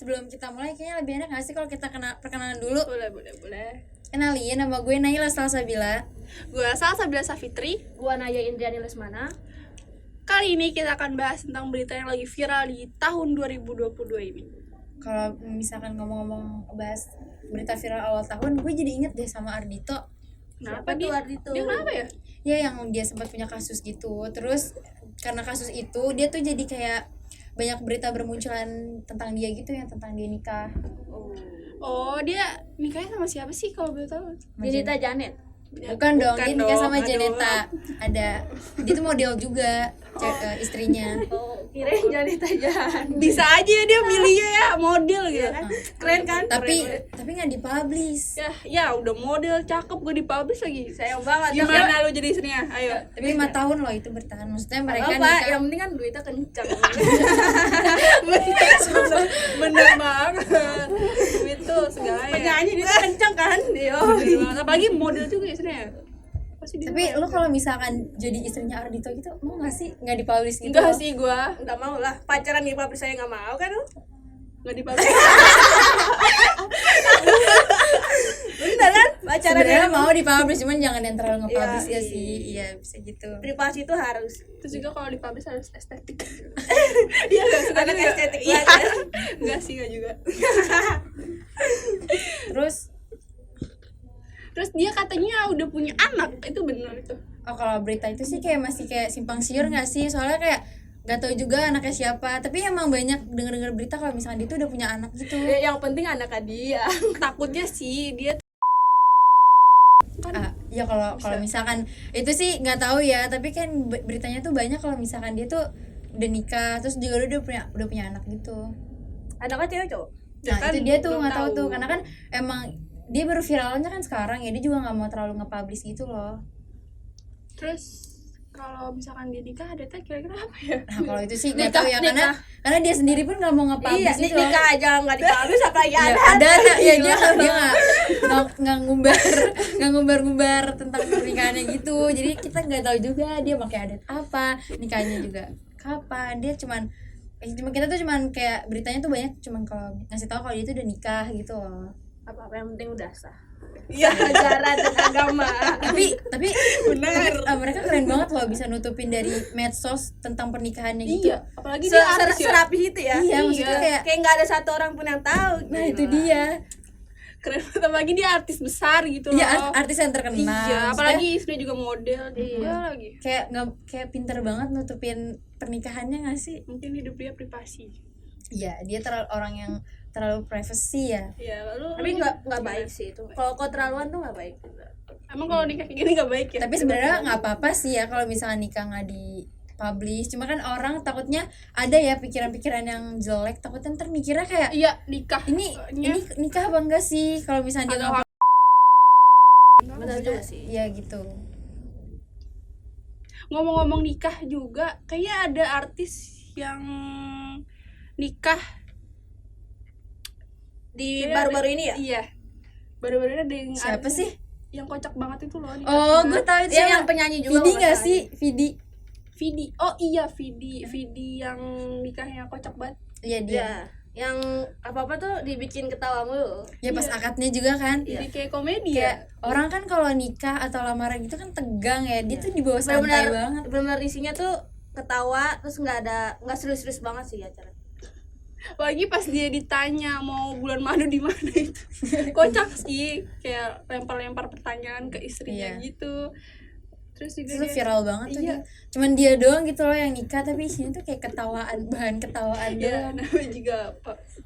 sebelum kita mulai kayaknya lebih enak nggak sih kalau kita perkenalan dulu? Boleh. Kenalin, nama gue Naila Salsabila. Gue Salsabila Safitri. Gua Naya Indriani Lesmana. Kali ini kita akan bahas tentang berita yang lagi viral di tahun 2022 ini. Kalau misalkan ngomong-ngomong bahas berita viral awal tahun, gue jadi inget deh sama Ardhito. Kenapa Siapa tuh Ardhito? Dia kenapa ya? Ya yang dia sempat punya kasus gitu. Terus karena kasus itu dia tuh jadi kayak banyak berita bermunculan tentang dia gitu, yang tentang dia nikah. Oh, dia nikahnya sama siapa sih kalau boleh tahu? Janita Janet. Bukan dong, dia nikah sama aduh. Janeta. Ada, dia tuh model juga, istrinya. Oh, kirain Janita Janet. Bisa aja dia milihnya ya model gitu kan. Keren kan? Tapi nggak dipublish. Ya udah model cakep, gue dipublish lagi. Sayang banget. Gimana lu jadi istrinya? Ayo. Tapi 5 tahun loh itu bertahan. Maksudnya mereka Apa? nikah. Yang penting kan duitnya kencang. Bener banget. Itu segalanya. Penyanyi duitnya kencang kan? Apalagi model juga istrinya. Pasti dia Tapi lo kalau misalkan jadi istrinya Ardhito gitu, mau nggak sih nggak dipublish gitu? enggak sih gua. Enggak mau lah. Pacaran di pabrik saya enggak mau kan lu? Enggak dipublish. Bener kan? Pacaran Sebenarnya yang mau dipublish, cuman jangan yang terlalu nge-publish Iya, ya sih. Iya bisa gitu. privasi itu harus. Terus juga kalau dipublish harus estetik. Iya enggak suka Anak juga. estetik Iya. banget. Enggak sih enggak juga. Terus dia katanya udah punya anak, itu benar itu. Oh kalau berita itu sih kayak masih kayak simpang siur nggak sih? Soalnya kayak nggak tahu juga anaknya siapa. Tapi emang banyak denger berita kalau misalkan dia tuh udah punya anak gitu. Ya, yang penting anaknya dia. Takutnya sih dia Ya kalau misalkan itu sih nggak tahu ya. Tapi kan beritanya tuh banyak kalau misalkan dia tuh udah nikah, terus juga udah punya anak gitu. Anaknya cewek cowok. Nah kan itu dia tuh belum nggak tahu tahu. tuh, karena kan emang dia baru viralnya kan sekarang ya, dia juga nggak mau terlalu nge-publish gitu loh. terus kalau misalkan dia nikah ada teh kira-kira apa ya? Nah kalau itu sih nggak Nikah, tahu ya, karena dia sendiri pun nggak mau Iya, nge-publish gitu loh. nikah aja enggak dipublish apalagi Ya, ada. ya dia nggak ngumbar tentang pernikahannya gitu, jadi kita nggak tahu juga dia pakai adat apa, nikahnya juga kapan. Dia cuma kita tuh cuman kayak beritanya tuh banyak cuman kalau ngasih tahu kalau dia tuh udah nikah gitu loh. Apa-apa yang penting udah sah. Iya, Ajaran dan agama. tapi benar. mereka keren banget loh bisa nutupin dari medsos tentang pernikahannya gitu. Iya, apalagi dia artis ya. Serapi itu ya. Iya, maksudnya kayak nggak ada satu orang pun yang tahu. nah itu dia. Keren banget, apalagi dia artis besar gitu loh. Iya, artis yang terkenal. Iya, Maksudnya apalagi istrinya juga model juga lagi. kayak pinter banget nutupin pernikahannya nggak sih? Mungkin hidup dia privasi. Iya, dia orang yang terlalu privacy ya. Iya, lalu Tapi nggak baik sih itu. Kalau keterlaluan tuh nggak baik. emang kalau nikah kayak gini nggak baik ya? Tapi sebenarnya nggak apa-apa sih ya kalau misalnya nikah nggak di-publish. Cuma kan orang takutnya ada ya pikiran-pikiran yang jelek, takutnya ntar mikirnya kayak Iya, nikah. ini nikah apa enggak sih kalau misalnya dia Atau nggak Benar juga sih. ya gitu. ngomong-ngomong nikah juga, kayaknya ada artis yang nikah Di Kayaknya baru-baru ini ya? Iya. Baru-baru ini ada yang Siapa artis sih? yang kocak banget itu loh. Oh, gue tahu itu Dia siapa. yang penyanyi juga. Vidi kalau nggak nggak sih? Vidi. Vidi. Oh iya, Vidi yang nikahnya kocak banget. Iya salah. dia. Ya, yang apa-apa tuh dibikin ketawa mulu. Ya pas Iya. akadnya juga kan. Jadi kayak komedi Kayak ya. orang kan kalau nikah atau lamaran gitu kan tegang ya. Dia tuh dibawa santai banget. Benar-benar isinya tuh ketawa, terus nggak serius-serius banget sih acara. Apalagi pas dia ditanya mau bulan madu di mana itu. Kocak sih, kayak lempar-lempar pertanyaan ke istrinya Iya. gitu. Terus juga Itu dia- viral banget tuh Iya. dia. Cuman dia doang gitu loh yang nikah, tapi isinya tuh kayak ketawaan, bahan ketawaan Ya, doang. namanya juga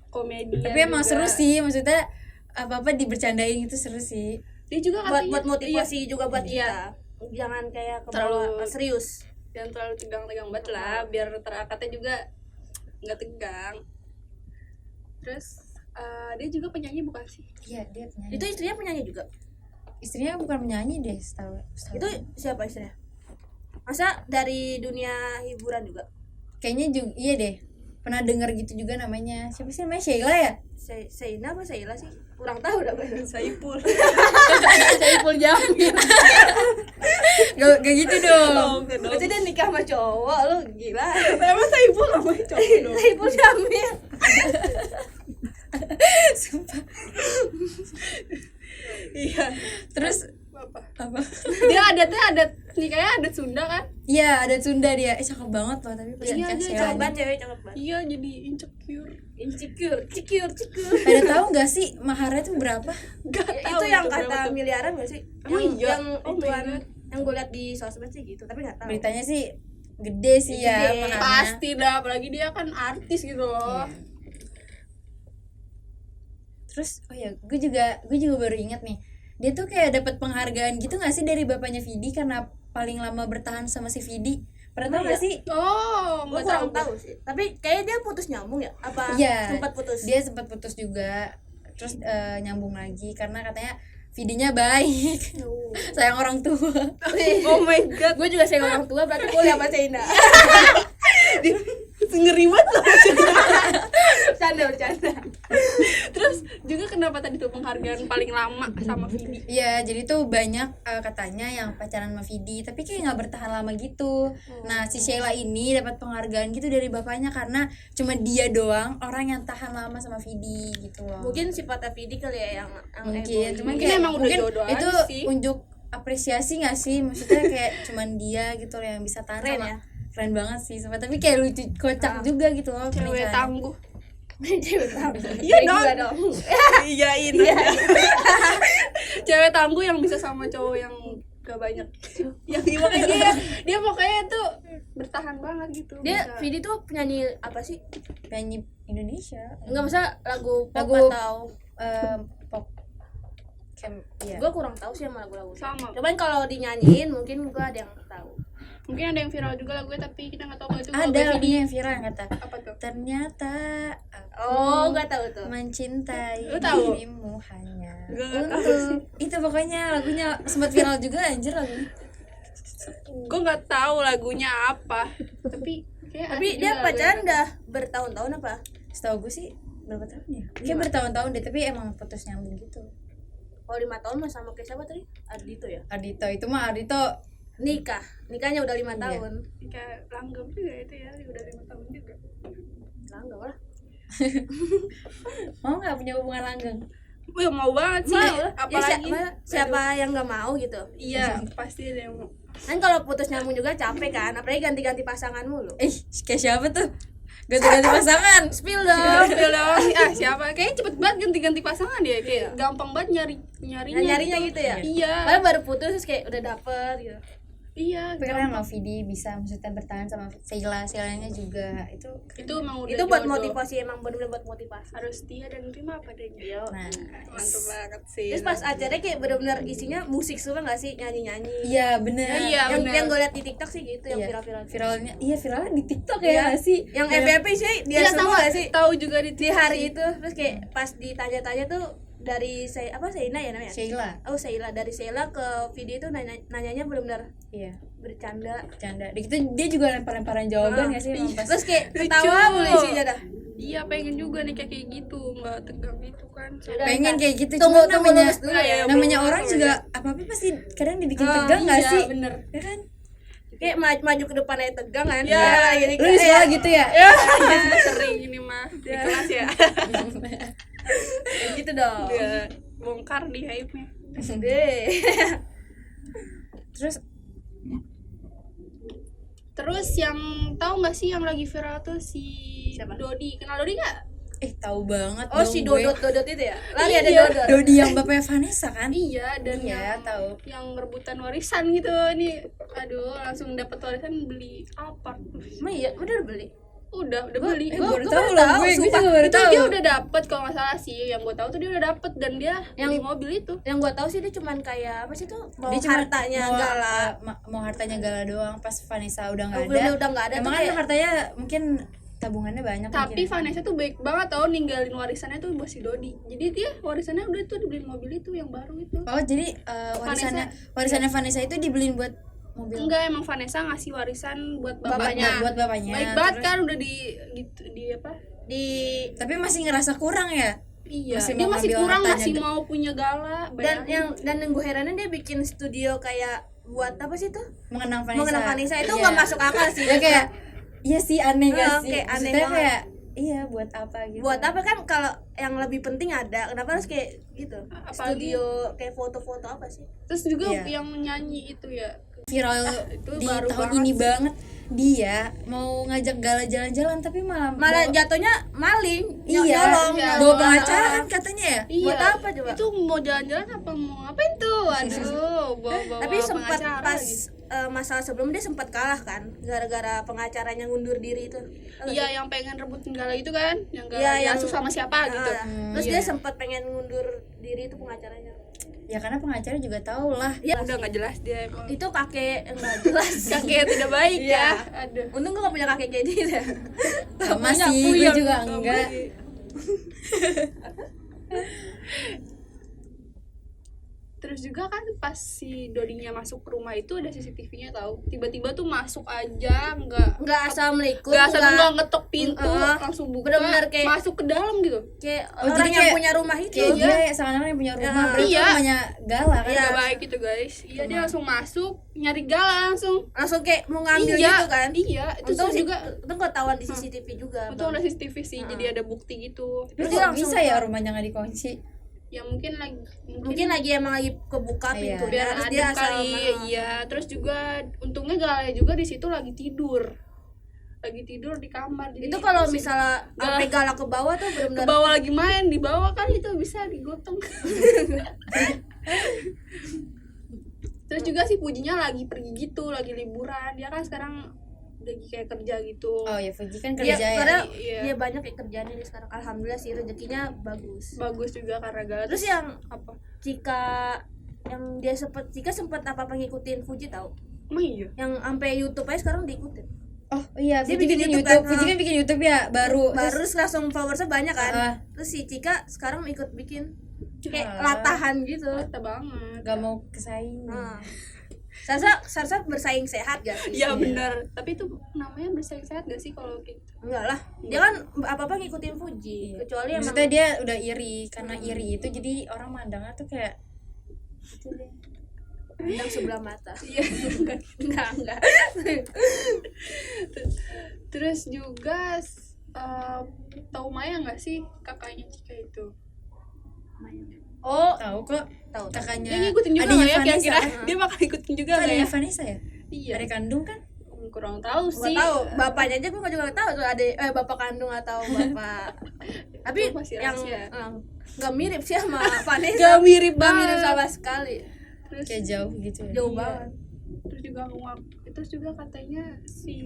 komedi. Tapi emang seru sih, maksudnya apa-apa dibercandain gitu seru sih. Dia juga Buat katanya motivasi juga buat Iya. kita. Jangan kayak Terlalu- kebawa serius. jangan terlalu tegang-tegang banget lah, biar terakatnya juga nggak tegang. Terus dia juga penyanyi bukan sih? Iya, dia penyanyi. Itu istrinya penyanyi juga. Istrinya bukan penyanyi deh, setahu. Itu siapa istrinya? Masa dari dunia hiburan juga? Kayaknya juga iya deh. Pernah denger gitu juga namanya. Siapa sih namanya? Sheila ya? Seina apa Seila sih? Kurang tahu dah. Saipul. Saipul Jamil. Gak gitu dong. Berarti dia nikah sama cowok, lu gila. Emang Saipul namanya cowok dong. Saipul Jamil. Sumpah. Iya. Terus Apa? apa? Dia adat nikahnya adat Sunda kan? Iya, ada Sunda dia. Cakep banget loh tapi pas Iya, nikah dia Sheila Cakep ini. banget cewek, cakep banget. Iya, jadi insecure. Insecure. Ada tahu nggak sih maharnya tuh berapa? Gak Ya, tahu itu yang berapa kata tuh. miliaran gak sih? Emang iya? Yang Oh my ituan God. yang gue liat di sosmed sih gitu, tapi nggak tahu. Beritanya sih gede sih ya Gede. maharnya. Pasti dah, apalagi dia kan artis gitu loh. Iya. Terus oh ya, gue juga baru ingat nih. Dia tuh kayak dapat penghargaan gitu nggak sih dari bapaknya Vidi karena paling lama bertahan sama si Vidi. Pernah tahu Emang nggak iya? sih? Oh, Gue nggak kurang tahu. tahu sih. Tapi kayaknya dia putus nyambung ya? Apa Iya. sempat putus? Dia sempat putus juga. Terus nyambung lagi karena katanya Vidinya baik. Sayang orang tua. Oh my god, Gue juga sayang orang tua, berarti gue liat bahasa Indah. ngeri banget loh. Bercanda. Terus juga kenapa tadi tuh penghargaan paling lama sama Vidi? Iya, jadi tuh banyak katanya yang pacaran sama Vidi, tapi kayak nggak bertahan lama gitu. Nah, si Sheila ini dapat penghargaan gitu dari bapaknya karena cuma dia doang orang yang tahan lama sama Vidi gitu loh. Mungkin sifatnya Vidi kali ya yang Mungkin, egois. cuman Mungkin kayak emang udah mungkin jodoh itu aja sih. unjuk apresiasi nggak sih? Maksudnya kayak cuman dia gitu loh yang bisa tahan Keren sama. ya? Keren banget sih, sumpah. Tapi kayak lucu kocak juga gitu loh Cewek pernikahannya. tangguh. Cewek tahu. Iya Gue juga dong. Iyain. Cewek tangguh yang bisa sama cowok yang gak banyak. Yang pokoknya dia pokoknya tuh bertahan banget gitu. Dia bisa. Vidi tuh penyanyi apa sih? Penyanyi Indonesia. Enggak, masa lagu pop Lagu- atau Pop. Camp, iya. gue kurang tahu sih sama lagu-lagu. Sama. Cuman kalau dinyanyiin mungkin gue ada yang tahu. Mungkin ada yang viral juga lagunya tapi kita nggak tahu kalau itu Ada lagu Vidi. lagunya yang viral yang kata Apa tuh? ternyata Oh, gue tahu tuh. mencintai Lu tahu? dirimu hanya Gak tahu untuk itu pokoknya lagunya sempat viral juga anjir lagunya. Gue nggak tahu lagunya apa. Tapi dia pacaran udah bertahun-tahun apa? Setahu gue sih berapa tahun ya? Kayak bertahun-tahun deh tapi emang putus nyambung gitu. Kalau 5 tahun mah sama kayak siapa tadi? Ardito ya? Ardito itu mah Ardito Nikahnya udah 5 Iya. tahun. kayak langgam juga itu ya, udah 5 tahun juga. Enggak lah. mau nggak punya hubungan langgeng? Wih, mau banget sih. Mau lah. Apalagi Ya, siapa yang nggak mau gitu? iya, pasti ada yang mau. Kan kalau putus nyambung juga capek kan, apalagi ganti-ganti pasangan mulu. Kayak siapa tuh? Ganti-ganti pasangan. Spill dong. Siapa? Kayaknya cepet banget ganti-ganti pasangan dia. Kayak gampang banget nyarinya Gitu ya. Iya. Padahal baru putus terus kayak udah dapet gitu. Iya. Tapi keren loh Vidi bisa maksudnya bertahan sama Sheila-nya juga itu. Itu emang udah Itu buat jodoh. motivasi, emang bener-bener buat motivasi. Harus setia dan terima apa adanya. Nah, Mantap banget sih. Terus pas acaranya kayak bener-bener isinya musik semua nggak sih, nyanyi-nyanyi. iya bener. Iya, bener. Yang gue liat di TikTok sih gitu, yang Iya. viral-viral. Viralnya di TikTok Iya. ya nggak sih? Yang Kayak- FYP sih dia Iya, semua nggak sih tahu juga di di hari itu. Terus kayak pas ditanya-tanya tuh dari Seina ya namanya. Sheila. Oh Sheila, dari Sheila ke video itu nanyanya benar-benar Iya. bercanda. Bercanda. Di situ dia juga lempar-lemparan jawaban nggak sih emang pas. Terus kayak Lucu. ketawa mulu isinya dah. Iya, pengen juga nih kayak gitu, nggak tegang gitu kan. Yaudah, pengen ntar kayak gitu tunggu cuma namanya lulus dulu ya. namanya belum orang lulus, juga ya. apa-apa pasti kadang dibikin Ah, tegang nggak iya, sih? bener. Ya kan? Kayak maju ke depan aja tegang kan. Ya, gini Lu di sekolah gitu ya? Sering ini mah di kelas ya. Kayak gitu dong. Udah bongkar di hype-nya. Deh. Terus Terus yang tahu nggak sih yang lagi viral tuh si Siapa? Dodi. Kenal Dodi nggak? tahu banget Oh dong si gue. Dodot itu ya. Lari ada Iya. Dodot. Dodi yang bapaknya Vanessa kan? Iya, dan Iya, yang tahu. yang rebutan warisan gitu. Ini aduh, langsung dapat warisan beli apa? Emang iya, udah beli. Udah beli. baru Gua tahu baru loh tahu, gue sumpah. juga baru Itu tahu. dia udah dapet kalau nggak salah sih. Yang gue tahu tuh dia udah dapet dan dia Yang- beli mobil itu. Yang gua tahu sih dia cuman kayak apa sih tuh? Mau Dia cuma hartanya mau, Gala. mau hartanya Gala doang pas Vanessa udah nggak Oh, ada. bener, udah nggak ada Emang tuh kan kayak- hartanya mungkin tabungannya banyak Tapi mungkin. Vanessa tuh baik banget tau, ninggalin warisannya tuh buat si Dodi. Jadi dia warisannya udah tuh dibeliin mobil itu yang baru itu. Oh jadi warisannya Vanessa itu dibeliin buat mobil. Enggak, emang Vanessa ngasih warisan buat Buat- bapaknya. buat bapaknya. Baik banget Terus- kan udah di gitu di apa? Tapi masih ngerasa kurang ya. Iya, Masih dia mau masih ngambil kurang, hartanya masih tuh. mau punya Gala. Dan bayangin. yang gue heranin dia bikin studio kayak buat apa sih tuh? Mengenang Vanessa. Mengenang Vanessa itu Iya. nggak masuk akal sih. Ya kayak iya sih aneh gak sih? Kayak aneh Maksudnya banget. kayak iya buat apa gitu. Buat apa kan kalau yang lebih penting ada, kenapa harus kayak gitu? Apalagi- Studio kayak foto-foto apa sih? Terus juga Iya. yang nyanyi itu ya Viral itu di baru tahun banget ini sih. banget. Dia mau ngajak Gala jalan-jalan tapi malah Malah jatuhnya maling, iya, nyolong, iya. bawa nyolong. pengacara kan katanya ya. Iya. Buat apa coba? Itu mau jalan-jalan apa mau ngapain tuh? Aduh, bawa-bawa Tapi sempat pengacara pas lagi. masalah sebelum dia sempat kalah kan gara-gara pengacaranya ngundur diri itu. Iya, yang pengen rebutin Gala itu kan, yang Gala Iya, yang- yang sama siapa gitu. Terus Iya. dia sempat pengen ngundur diri itu pengacaranya. Ya karena pengacara juga tahu lah. Ya Udah nggak jelas dia emang. itu kakek enggak jelas. Kakek tidak baik Iya. ya. Aduh. Untung gue gak punya kakek kayak dia. Sama Punya sih, gue puyeng, juga nggak enggak. baik. Terus juga kan pas si Dodinya masuk ke rumah itu ada CCTV-nya tahu. Tiba-tiba tuh masuk aja Enggak assalamualaikum. nggak asal nggak- nggak ngetok pintu Heeh. langsung buka Bener-bener kayak- masuk ke dalam gitu. kayak Oh, orang jadi yang kayak- punya rumah itu. Kayak Iya. dia seakan-akan yang punya rumah, Ya. berarti Iya. rumahnya Gala kan. Iya. Nggak baik gitu guys. Iya dia langsung masuk nyari Gala langsung. Langsung kayak mau ngambil Iya, gitu kan. iya. Itu Untung juga untung ketahuan di CCTV juga. itu Bang. ada CCTV sih, jadi ada bukti gitu. Terus Dia kok langsung bisa ya keluar. rumahnya nggak dikunci? Ya mungkin Mungkin lagi emang lagi kebuka Iya. pintunya. biar Terus adem dia asal kali. Iya, terus juga untungnya Gala juga di situ lagi tidur. Lagi tidur di kamar. Jadi itu kalau si- misalnya sampai galak ke bawah tuh ke benar-benar bawah lagi main, di bawah kan itu bisa digotong. Terus juga si Pujinya lagi pergi gitu, lagi liburan. Dia kan sekarang lagi kayak kerja gitu. Oh ya Fuji kan Iya, kerja ya. karena Iya. dia banyak kayak kerjaannya dia sekarang. Alhamdulillah sih rezekinya bagus. Bagus juga karena Gala. Terus yang apa? yang dia sempat apa ngikutin Fuji tahu? Emang iya? Yang sampai YouTube aja sekarang diikutin. Oh iya, Dia Fuji bikin bikin YouTube YouTube. kan, Fuji kan bikin YouTube ya baru. Baru langsung followersnya banyak kan. Ah. Terus si Cika sekarang ikut bikin kayak Ah. latahan gitu. Mata banget. Gak mau kesaing. Nah. Sarsa bersaing sehat gak sih? Iya benar. Tapi itu namanya bersaing sehat gak sih kalau gitu? Enggak lah. Dia kan apa-apa ngikutin Fuji. Iya. Kecuali emang Maksudnya dia udah iri, karena iri itu jadi orang mandangnya tuh kayak gitu deh. pandang sebelah mata. Iya. Enggak. Terus juga tahu Maya nggak sih kakaknya Cika itu? Oh, Tahu kok tahu. kakaknya. Dia ngikutin juga adiknya nggak ya Vanessa. kira-kira? Dia bakal ikutin juga Itu nggak adiknya ya? Vanessa ya? Iya. Dari kandung kan? Kurang tahu Gua sih. tahu bapaknya aja gua juga nggak tahu tuh ada bapak kandung atau bapak. Tapi Itu masih yang rahasia. nggak mirip sih sama Vanessa. Gak mirip Nggak banget. mirip sama sekali. Terus Kayak jauh gitu ya. Jauh Iya. banget. Terus juga katanya si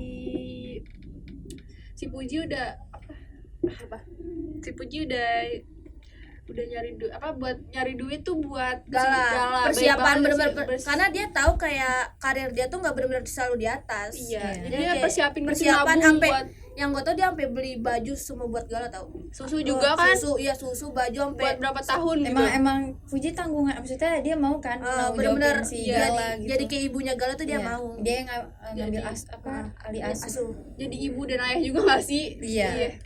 Puji udah apa? Si Puji udah nyari duit buat nyari duit tuh buat si Gala, baik persiapan banget bener-bener sih, karena dia tahu kayak karir dia tuh nggak bener-bener selalu di atas. iya. Iya. Jadi Dia dia kayak persiapin persiapan nabung sampai buat yang gue tau dia sampai beli baju semua buat Gala tau. susu juga kan Susu baju sampai buat berapa tahun Emang Fuji tanggungan, maksudnya dia mau kan mau bener-bener jawabin si jadi, Gala gitu. jadi kayak ibunya Gala tuh dia Iya. mau. Dia yang ngambil Jadi- alih asuh. jadi ibu dan ayah juga gak sih? Iya.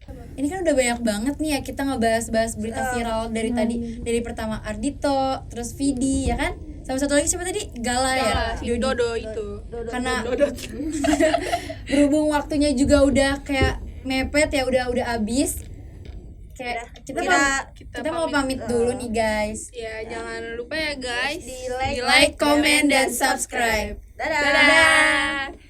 Ini kan udah banyak banget nih ya kita ngebahas-bahas berita viral dari tadi, dari pertama Ardito, terus Vidi ya kan, sama satu lagi siapa tadi, Gala ya, Gala, si Dodi. Dodo itu. Karena Dodo. berhubung waktunya juga udah kayak mepet ya, udah abis, kayak kita mau pamit dulu nih guys. Ya, jangan lupa ya guys. Di like, Like, comment, dan subscribe. Dadah. Dadah.